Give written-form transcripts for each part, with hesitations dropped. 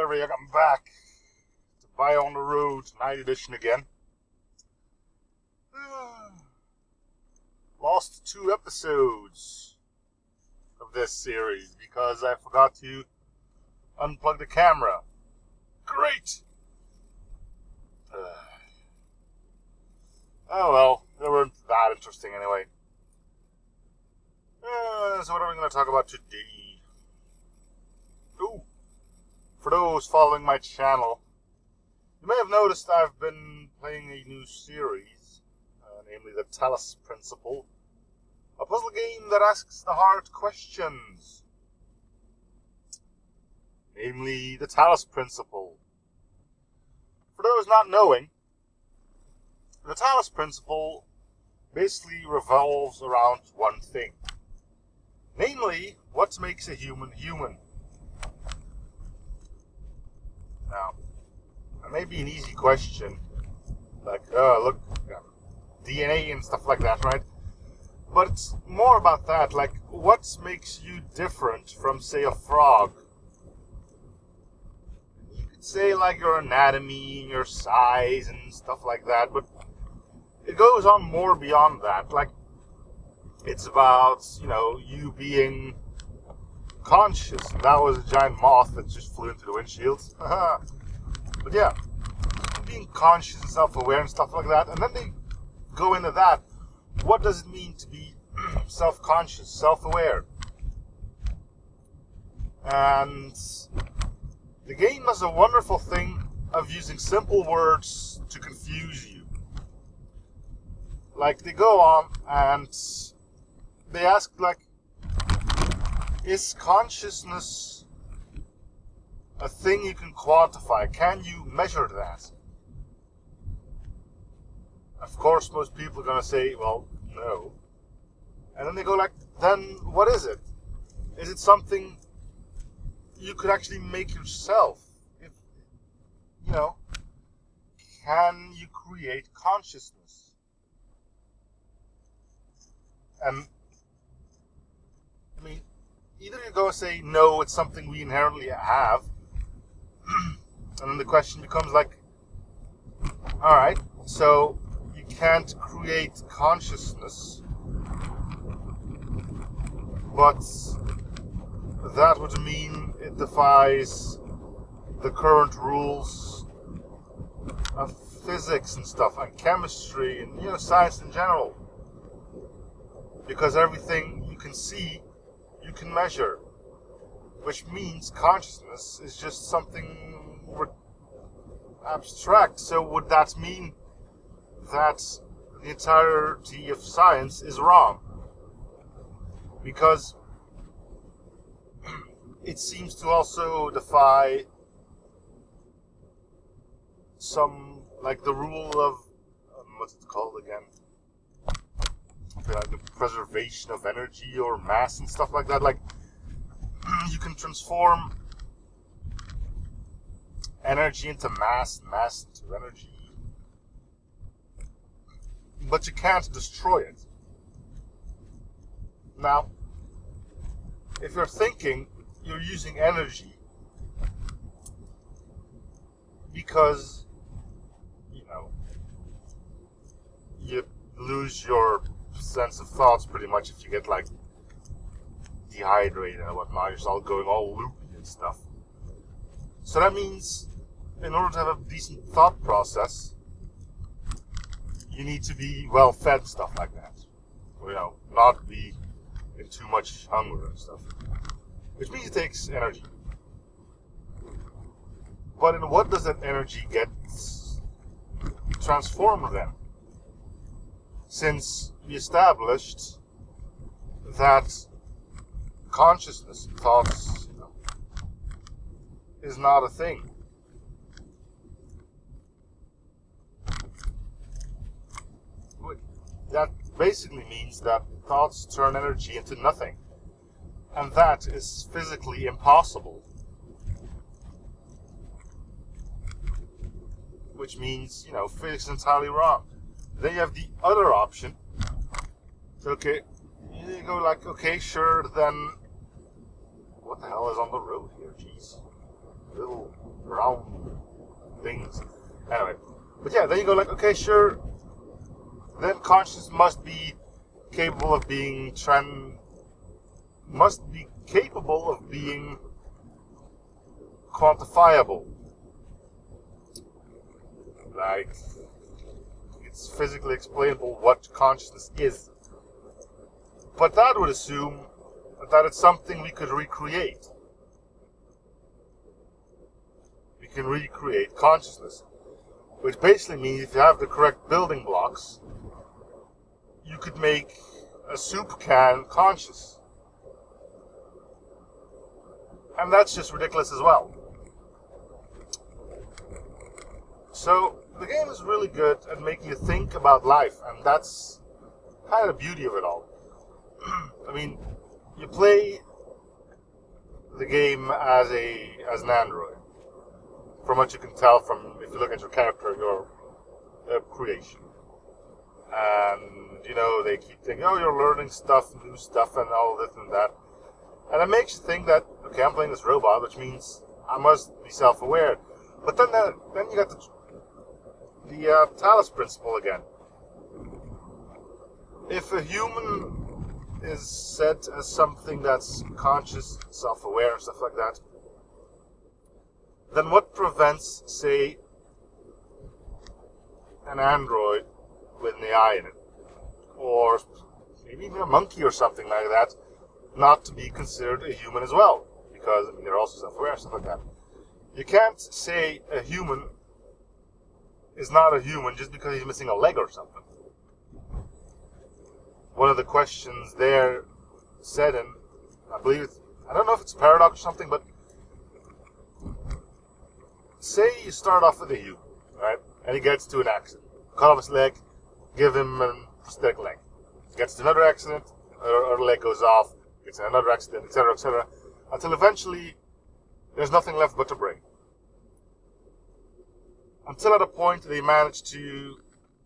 everybody, I'm back to Buy on the Road, Night Edition again. Lost 2 episodes of this series because I forgot to unplug the camera. Great! Oh well, they weren't that interesting anyway. So what are we going to talk about today? Ooh, for those following my channel, you may have noticed I've been playing a new series, namely the Talos Principle, a puzzle game that asks the hard questions, namely the Talos Principle. For those not knowing, the Talos Principle basically revolves around one thing, namely, what makes a human human? Now, that may be an easy question, like, look, DNA and stuff like that, right? But it's more about that, like, what makes you different from, say, a frog? You could say, like, your anatomy, your size, and stuff like that, but it goes on more beyond that. Like, it's about, you being conscious. That was a giant moth that just flew into the windshield. But yeah, being conscious and self-aware and stuff like that. And then they go into that. What does it mean to be self-conscious, self-aware? And the game has a wonderful thing of using simple words to confuse you. Like, they go on and they ask, like, is consciousness a thing you can quantify? Can you measure that? Of course, most people are going to say, well, no. And then they go like, then what is it? Is it something you could actually make yourself? If, can you create consciousness? And, I mean, either you go and say, no, it's something we inherently have, and then the question becomes like, alright, so you can't create consciousness, but that would mean it defies the current rules of physics and stuff, and chemistry, and, science in general. Because everything you can see, you can measure. Which means consciousness is just something abstract. So would that mean that the entirety of science is wrong? Because it seems to also defy some, like the rule of, what's it called again? The preservation of energy or mass and stuff like that. Like, you can transform energy into mass, mass into energy, but you can't destroy it. Now, if you're thinking you're using energy because, you lose your sense of thoughts pretty much if you get, like, dehydrated and whatnot, you're all going all loopy and stuff. So that means, in order to have a decent thought process, you need to be well fed and stuff like that. Or, not be in too much hunger and stuff. Which means it takes energy. But in what does that energy get transformed then? Since we established that consciousness, thoughts, is not a thing. That basically means that thoughts turn energy into nothing. And that is physically impossible. Which means, physics is entirely wrong. Then you have the other option. Okay, you go like, okay, sure, then what the hell is on the road here? Jeez. little round things. Anyway, but yeah, then you go like, okay, sure. Then consciousness must be capable of being quantifiable. Like, it's physically explainable what consciousness is. But that would assume that it's something we could recreate. We can recreate consciousness. Which basically means if you have the correct building blocks, you could make a soup can conscious. And that's just ridiculous as well. So, the game is really good at making you think about life, and that's kind of the beauty of it all. I mean, you play the game as an android. From what you can tell from, if you look at your character, your creation. And, you know, they keep thinking, oh, you're learning stuff, new stuff, and all this and that. And it makes you think that, okay, I'm playing this robot, which means I must be self-aware. But then you got the Talos Principle again. If a human is said as something that's conscious, self-aware, and stuff like that, then what prevents, say, an android with an AI in it, or maybe even a monkey or something like that, not to be considered a human as well? Because, I mean, they're also self-aware and stuff like that. You can't say a human is not a human just because he's missing a leg or something. One of the questions there said, and I believe I don't know if it's a paradox or something, but say you start off with a human, right? And he gets to an accident. Cut off his leg, give him a prosthetic leg. Gets to another accident, or leg goes off, gets to another accident, etc., until eventually there's nothing left but a brain. Until at a point they manage to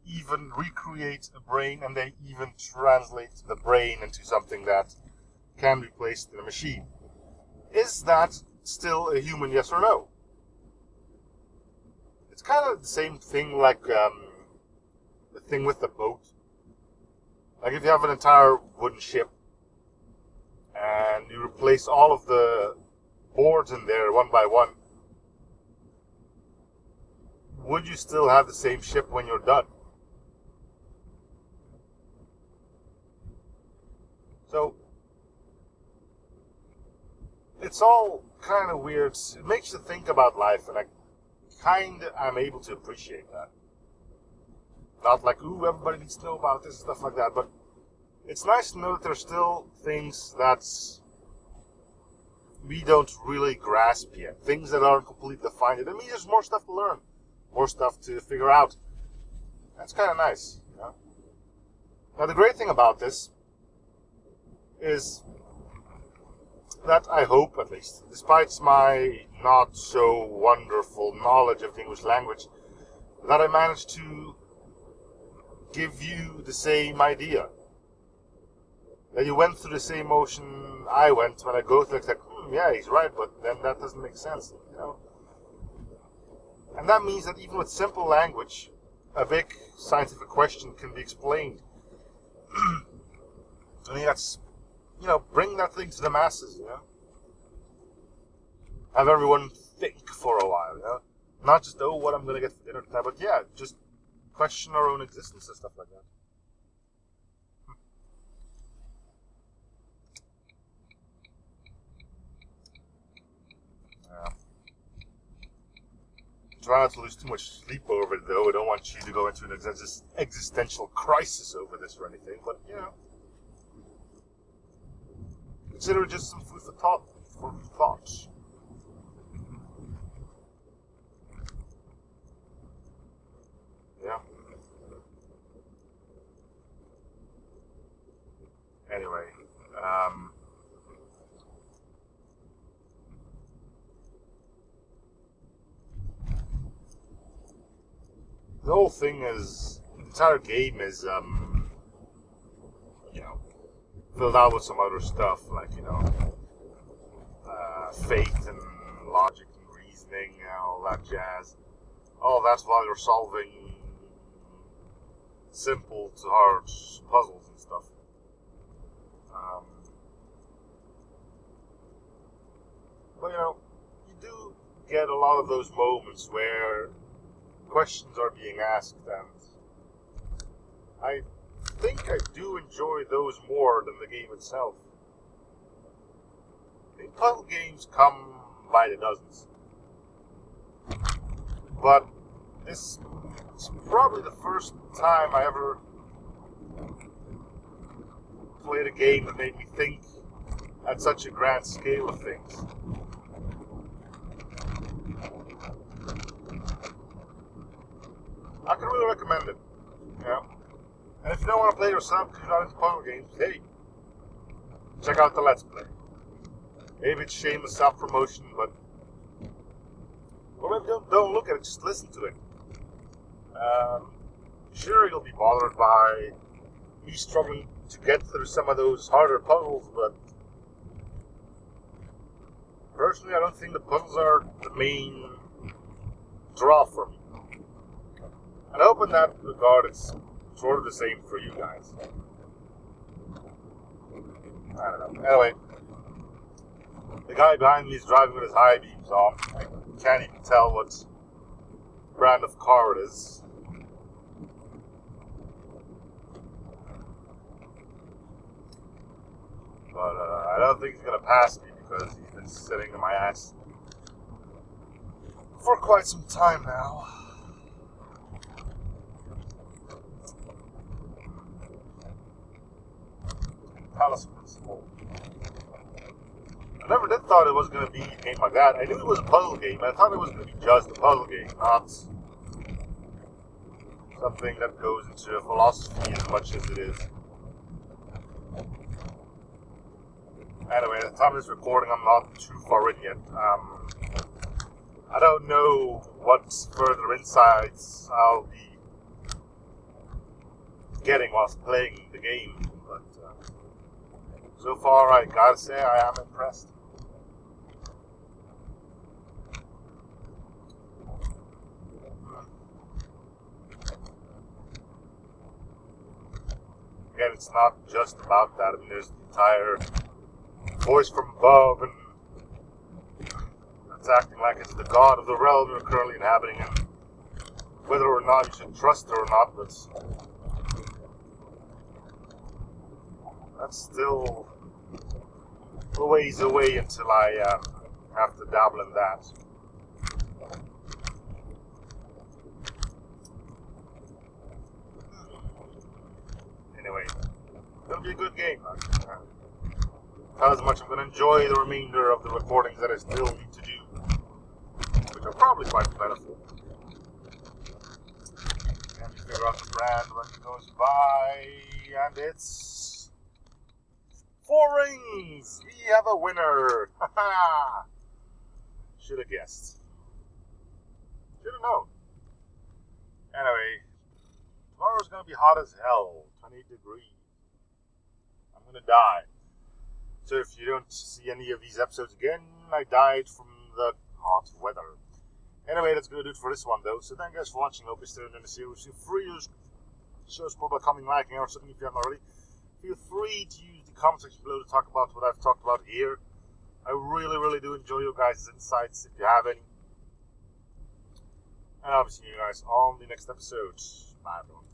even recreate a brain, and they even translate the brain into something that can be placed in a machine. Is that still a human, yes or no? It's kind of the same thing like the thing with the boat. Like if you have an entire wooden ship and you replace all of the boards in there one by one, would you still have the same ship when you're done? So, it's all kind of weird. It makes you think about life, and I'm able to appreciate that. Not like, ooh, everybody needs to know about this and stuff like that, but it's nice to know that there's still things that we don't really grasp yet. Things that aren't completely defined. It means there's more stuff to learn, more stuff to figure out. That's kind of nice, you know? Now, the great thing about this is that I hope, at least, despite my not so wonderful knowledge of the English language, that I managed to give you the same idea. That you went through the same motion I went when I go through it. It's like, yeah, he's right, but then that doesn't make sense, you know? And that means that even with simple language, a big scientific question can be explained. I think that's, you know, bring that thing to the masses, you know? Have everyone think for a while, you know? Not just, oh, what I'm going to get for dinner tonight, but yeah, just question our own existence and stuff like that. Yeah. Try not to lose too much sleep over it, though. I don't want you to go into an existential crisis over this or anything, but, you know. Consider it just some food for thought. Yeah. Anyway, the whole thing is, the entire game is, you know, filled out with some other stuff, like, you know, faith and logic and reason reasoning and all that jazz. All that's while you're solving simple to hard puzzles and stuff. But you do get a lot of those moments where questions are being asked, and I think I do enjoy those more than the game itself. I mean, puzzle games come by the dozens, but this is probably the first time I ever played a game that made me think at such a grand scale of things. I can really recommend it. Yeah. And if you don't want to play yourself because you're not into puzzle games, hey, check out the Let's Play. Maybe it's shameless self-promotion, but maybe don't look at it, just listen to it. Sure, you'll be bothered by me struggling to get through some of those harder puzzles, but personally, I don't think the puzzles are the main draw for me. And I hope in that regard it's sort of the same for you guys. I don't know. Anyway, the guy behind me is driving with his high beams on. I can't even tell what brand of car it is. But I don't think he's going to pass me because he's been sitting in my ass for quite some time now. Talos Principle. I never did thought it was going to be a game like that. I knew it was a puzzle game. I thought it was going to be just a puzzle game, not something that goes into philosophy as much as it is. Anyway, at the time of this recording, I'm not too far in yet. I don't know what further insights I'll be getting whilst playing the game, but so far I gotta say I am impressed. Again, it's not just about that. I mean, there's the entire voice from above, and it's acting like it's the god of the realm you're currently inhabiting, and whether or not you should trust her or not, but that's still a ways away until I have to dabble in that. Anyway, it's gonna be a good game. Not as much I'm going to enjoy the remainder of the recordings that I still need to do, which are probably quite plentiful. And you figure out the brand when it goes by, and it's 4 rings! We have a winner! Haha! Should have guessed. Should have known. Anyway, tomorrow's going to be hot as hell, 28 degrees. I'm going to die. So if you don't see any of these episodes again, I died from the hot weather. Anyway, that's going to do it for this one, though. So thank you guys for watching. I hope you're still in the series. Feel free to show support by commenting, liking, or something if you haven't already. Feel free to use the comment section below to talk about what I've talked about here. I really, really do enjoy your guys' insights, if you have any. And I'll be seeing you guys on the next episode. Bye, everyone.